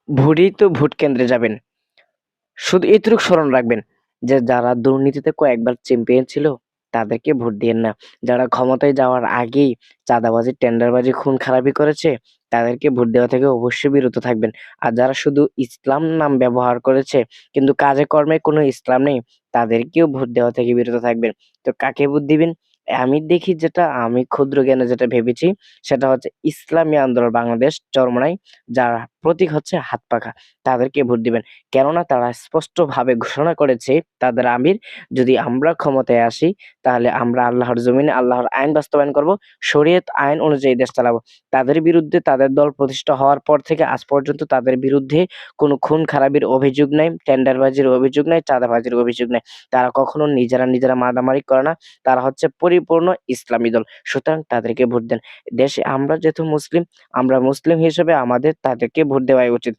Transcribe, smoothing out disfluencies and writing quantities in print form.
ভোটেই তো ভোট কেন্দ্রে যাবেন। শুধু এটুকু স্মরণ রাখবেন যে যারা দুর্নীতিতে কয়েকবার চ্যাম্পিয়ন ছিল তাদেরকে ভোট দিয়েন না। যারা ক্ষমতায় যাওয়ার আগেই চাঁদাবাজি, টেন্ডারবাজি, খুন-খারাপি করেছে তাদেরকে ভোট দেওয়া থেকে অবশ্যই বিরত থাকবেন। আর যারা শুধু ইসলাম নাম ব্যবহার করেছে কিন্তু কাজে কর্মে কোনো ইসলাম নেই তাদেরকেও ভোট দেওয়া থেকে বিরত থাকবেন। তো কাকে ভোট দিবেন? আমি দেখি যেটা আমি ক্ষুদ্র জ্ঞানে যেটা ভেবেছি সেটা হচ্ছে ইসলামী আন্দোলন বাংলাদেশ চরমোনাই যার প্রতীক হচ্ছে হাত পাখা তাদেরকে ভোট দিবেন। কেননা তারা স্পষ্টভাবে ঘোষণা করেছে তাদের আমির যদি আমরা ক্ষমতায় আসি তাহলে আমরা আল্লাহর জমিনে আল্লাহর আইন বাস্তবায়ন করব, শরীয়ত আইন অনুযায়ী দেশ চালাবো। তাদের বিরুদ্ধে তাদের দল প্রতিষ্ঠা হওয়ার পর থেকে আজ পর্যন্ত তাদের বিরুদ্ধে কোনো খুন-খারাপির অভিযোগ নাই, টেন্ডারবাজির অভিযোগ নাই, চাঁদাবাজির অভিযোগ নাই। তারা কখনো নিজেরা মারামারি করে না। তারা হচ্ছে পরিপূর্ণ ইসলামী দল। সুতরাং তাদেরকে ভোট দেন। দেশে আমরা যেহেতু মুসলিম, আমরা মুসলিম হিসেবে আমাদের তাদেরকে ভোট দেওয়াই উচিত।